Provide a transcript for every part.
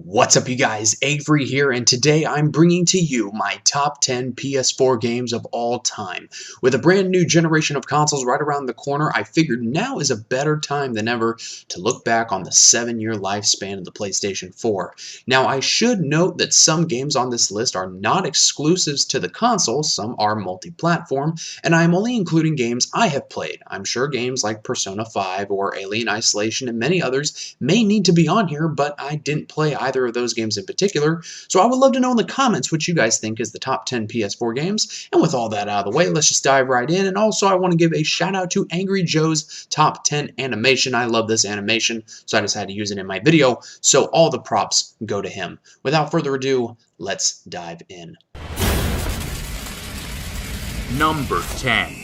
What's up, you guys? Avery here, and today I'm bringing to you my top 10 PS4 games of all time. With a brand new generation of consoles right around the corner, I figured now is a better time than ever to look back on the 7-year lifespan of the PlayStation 4. Now, I should note that some games on this list are not exclusives to the console, some are multi-platform, and I am only including games I have played. I'm sure games like Persona 5 or Alien Isolation and many others may need to be on here, but I didn't play either of those games in particular, so I would love to know in the comments what you guys think is the top 10 PS4 games. And with all that out of the way, let's just dive right in. And also, I want to give a shout out to Angry Joe's top 10 animation. I love this animation, so I just had to use it in my video, so all the props go to him. Without further ado, let's dive in. Number 10.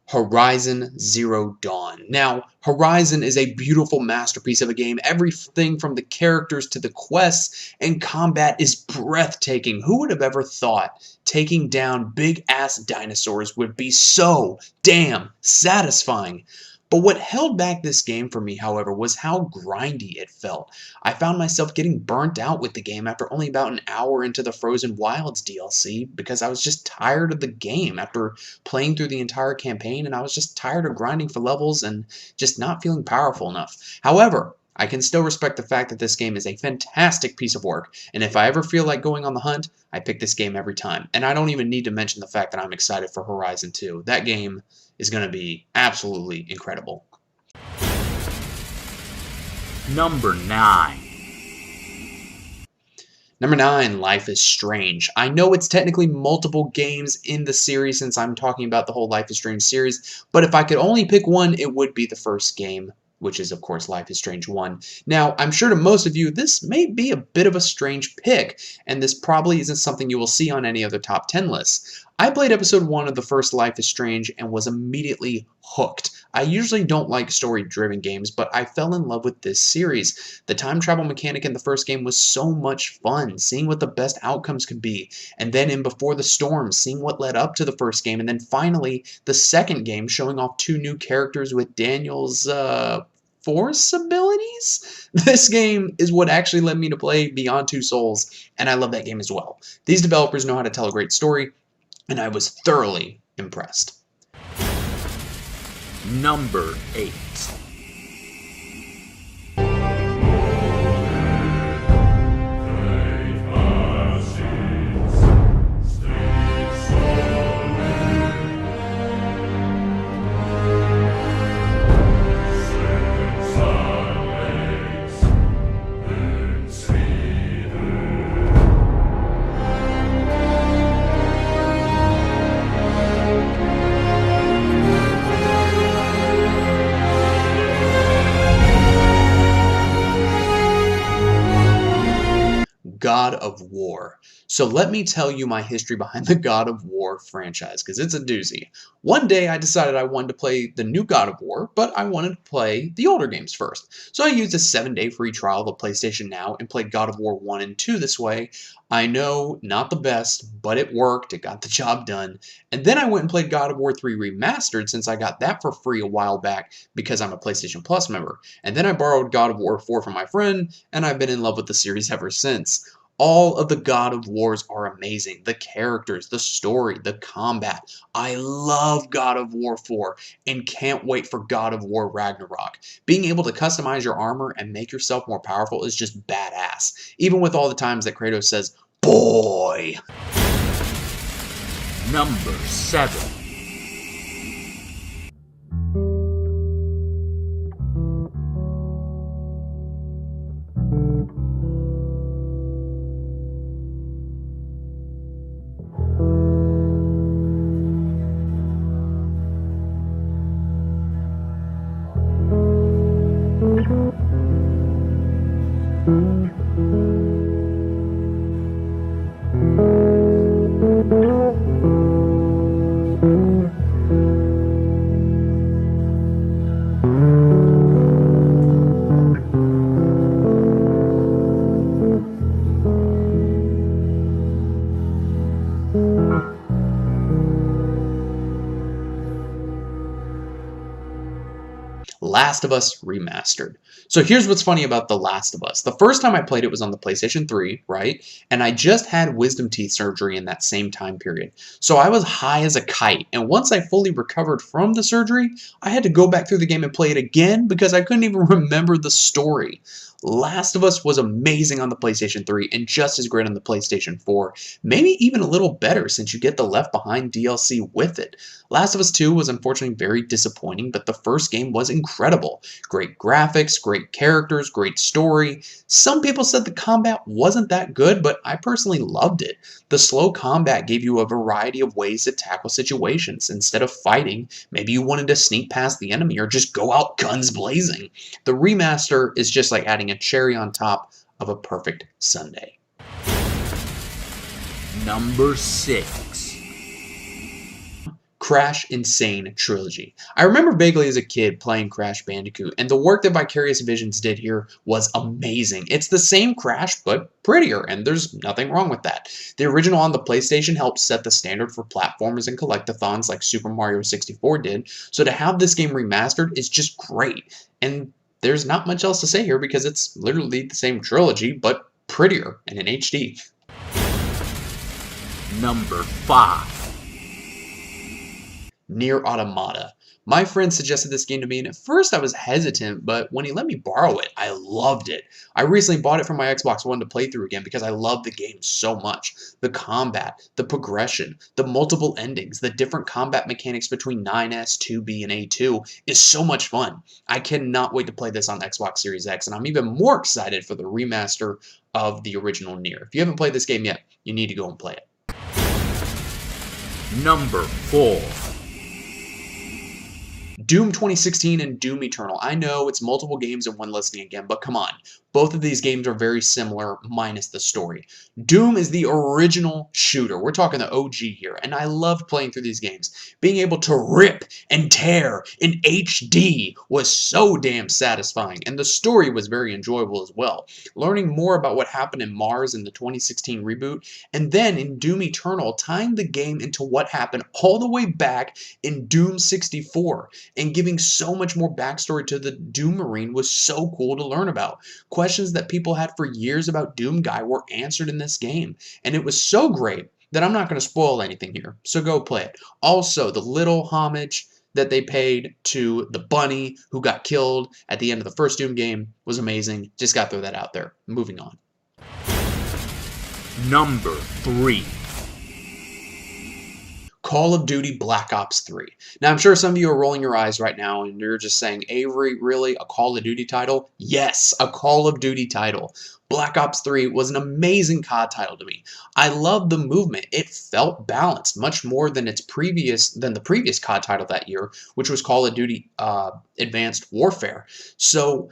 Horizon Zero Dawn. Now, Horizon is a beautiful masterpiece of a game. Everything from the characters to the quests and combat is breathtaking. Who would have ever thought taking down big-ass dinosaurs would be so damn satisfying? But what held back this game for me, however, was how grindy it felt. I found myself getting burnt out with the game after only about an hour into the Frozen Wilds DLC because I was just tired of the game after playing through the entire campaign, and I was just tired of grinding for levels and just not feeling powerful enough. However, I can still respect the fact that this game is a fantastic piece of work, and if I ever feel like going on the hunt, I pick this game every time. And I don't even need to mention the fact that I'm excited for Horizon 2. That game is going to be absolutely incredible. Number 9. Number 9, Life is Strange. I know it's technically multiple games in the series since I'm talking about the whole Life is Strange series, but if I could only pick one, it would be the first game, which is, of course, Life is Strange 1. Now, I'm sure to most of you, this may be a bit of a strange pick, and this probably isn't something you will see on any other top 10 lists. I played episode 1 of the first Life is Strange and was immediately hooked. I usually don't like story-driven games, but I fell in love with this series. The time travel mechanic in the first game was so much fun, seeing what the best outcomes could be, and then in Before the Storm, seeing what led up to the first game, and then finally the second game showing off 2 new characters with Daniel's, Force abilities? This game is what actually led me to play Beyond Two Souls, and I love that game as well. These developers know how to tell a great story, and I was thoroughly impressed. Number 8. God of War. So let me tell you my history behind the God of War franchise, because it's a doozy. One day I decided I wanted to play the new God of War, but I wanted to play the older games first. So I used a 7-day free trial of PlayStation Now and played God of War 1 and 2 this way. I know, not the best, but it worked, it got the job done. And then I went and played God of War 3 Remastered since I got that for free a while back because I'm a PlayStation Plus member. And then I borrowed God of War 4 from my friend, and I've been in love with the series ever since. All of the God of Wars are amazing. The characters, the story, the combat. I love God of War 4 and can't wait for God of War Ragnarok. Being able to customize your armor and make yourself more powerful is just badass. Even with all the times that Kratos says, "Boy." Number 7. Last of Us Remastered. So here's what's funny about The Last of Us. The first time I played it was on the PlayStation 3, right? And I just had wisdom teeth surgery in that same time period. So I was high as a kite. And once I fully recovered from the surgery, I had to go back through the game and play it again because I couldn't even remember the story. Last of Us was amazing on the PlayStation 3 and just as great on the PlayStation 4. Maybe even a little better since you get the Left Behind DLC with it. Last of Us 2 was unfortunately very disappointing, but the first game was incredible. Great graphics, great characters, great story. Some people said the combat wasn't that good, but I personally loved it. The slow combat gave you a variety of ways to tackle situations. Instead of fighting, maybe you wanted to sneak past the enemy or just go out guns blazing. The remaster is just like adding a cherry on top of a perfect sundae. Number 6. Crash Insane Trilogy. I remember vaguely as a kid playing Crash Bandicoot, and the work that Vicarious Visions did here was amazing. It's the same Crash, but prettier, and there's nothing wrong with that. The original on the PlayStation helped set the standard for platformers and collectathons like Super Mario 64 did, so to have this game remastered is just great. And there's not much else to say here because it's literally the same trilogy, but prettier and in HD. Number 5. NieR Automata. My friend suggested this game to me, and at first I was hesitant, but when he let me borrow it, I loved it. I recently bought it for my Xbox One to play through again because I love the game so much. The combat, the progression, the multiple endings, the different combat mechanics between 9S, 2B, and A2 is so much fun. I cannot wait to play this on Xbox Series X, and I'm even more excited for the remaster of the original NieR. If you haven't played this game yet, you need to go and play it. Number 4. Doom 2016 and Doom Eternal. I know it's multiple games in one listing again, but come on. Both of these games are very similar, minus the story. Doom is the original shooter. We're talking the OG here, and I loved playing through these games. Being able to rip and tear in HD was so damn satisfying, and the story was very enjoyable as well. Learning more about what happened in Mars in the 2016 reboot, and then in Doom Eternal, tying the game into what happened all the way back in Doom 64, and giving so much more backstory to the Doom Marine was so cool to learn about. Questions that people had for years about Doom Guy were answered in this game, and it was so great that I'm not going to spoil anything here, so go play it. Also, the little homage that they paid to the bunny who got killed at the end of the first Doom game was amazing. Just got to throw that out there. Moving on. Number 3. Call of Duty Black Ops 3. Now, I'm sure some of you are rolling your eyes right now and you're just saying, Avery, really? A Call of Duty title? Yes, a Call of Duty title. Black Ops 3 was an amazing COD title to me. I loved the movement. It felt balanced much more than the previous COD title that year, which was Call of Duty Advanced Warfare. So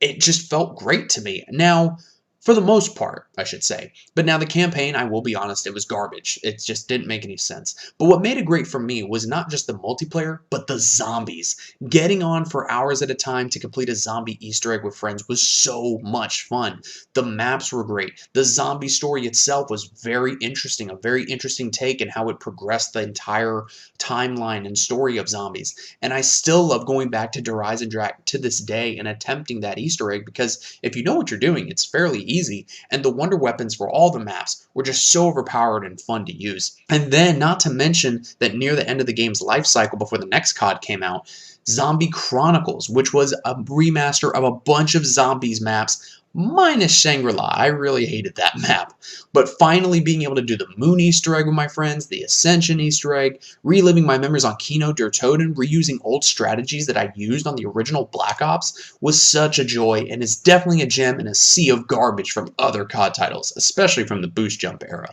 it just felt great to me. Now, for the most part, I should say. But now the campaign, I will be honest, it was garbage. It just didn't make any sense. But what made it great for me was not just the multiplayer, but the zombies. Getting on for hours at a time to complete a zombie Easter egg with friends was so much fun. The maps were great. The zombie story itself was very interesting, a very interesting take in how it progressed the entire timeline and story of zombies. And I still love going back to Rise and Drag to this day and attempting that Easter egg because if you know what you're doing, it's fairly easy, and the wonder weapons for all the maps were just so overpowered and fun to use. And then, not to mention that near the end of the game's life cycle before the next COD came out, Zombie Chronicles, which was a remaster of a bunch of zombies maps, minus Shangri-La. I really hated that map. But finally being able to do the Moon Easter egg with my friends, the Ascension Easter egg, reliving my memories on Kino der Toten, reusing old strategies that I used on the original Black Ops was such a joy and is definitely a gem in a sea of garbage from other COD titles, especially from the Boost Jump era.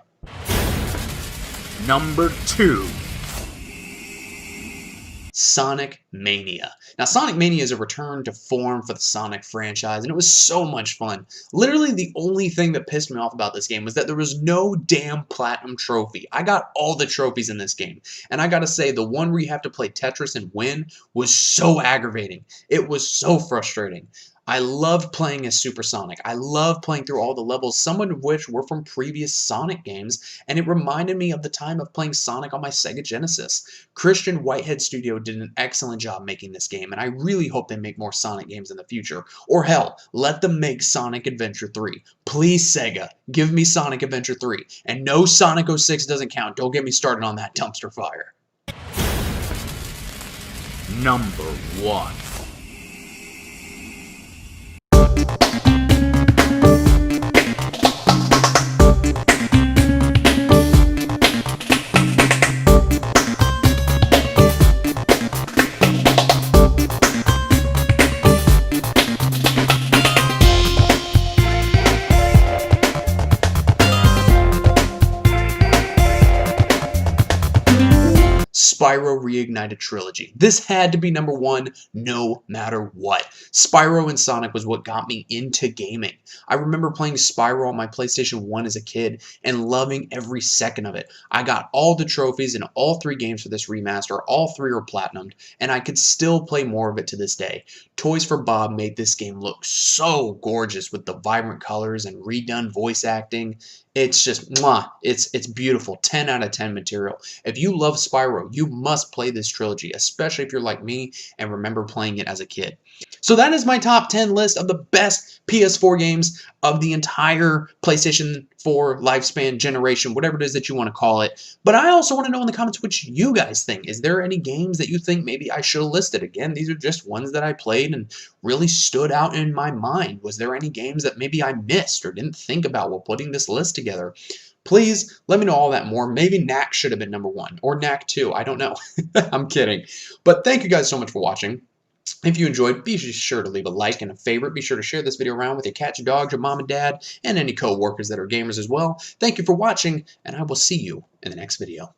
Number 2. Sonic Mania. Now, Sonic Mania is a return to form for the Sonic franchise, and it was so much fun. Literally, the only thing that pissed me off about this game was that there was no damn Platinum trophy. I got all the trophies in this game, and I gotta say, the one where you have to play Tetris and win was so aggravating. It was so frustrating. I love playing as Super Sonic. I love playing through all the levels, some of which were from previous Sonic games, and it reminded me of the time of playing Sonic on my Sega Genesis. Christian Whitehead Studio did an excellent job making this game, and I really hope they make more Sonic games in the future. Or hell, let them make Sonic Adventure 3. Please, Sega, give me Sonic Adventure 3. And no, Sonic 06 doesn't count. Don't get me started on that dumpster fire. Number 1. Spyro Reignited Trilogy. This had to be number 1 no matter what. Spyro and Sonic was what got me into gaming. I remember playing Spyro on my PlayStation 1 as a kid and loving every second of it. I got all the trophies in all 3 games for this remaster. All 3 are platinumed, and I could still play more of it to this day. Toys for Bob made this game look so gorgeous with the vibrant colors and redone voice acting. It's just, mwah, it's beautiful. 10 out of 10 material. If you love Spyro, you must play this trilogy, especially if you're like me and remember playing it as a kid. So that is my top 10 list of the best PS4 games of the entire PlayStation 4 lifespan generation, whatever it is that you want to call it. But I also want to know in the comments what you guys think. Is there any games that you think maybe I should have listed? Again, these are just ones that I played and really stood out in my mind. Was there any games that maybe I missed or didn't think about while putting this list together? Please let me know all that more. Maybe Knack should have been number 1 or Knack 2. I don't know. I'm kidding. But thank you guys so much for watching. If you enjoyed, be sure to leave a like and a favorite. Be sure to share this video around with your cats, your dogs, your mom and dad, and any co-workers that are gamers as well. Thank you for watching, and I will see you in the next video.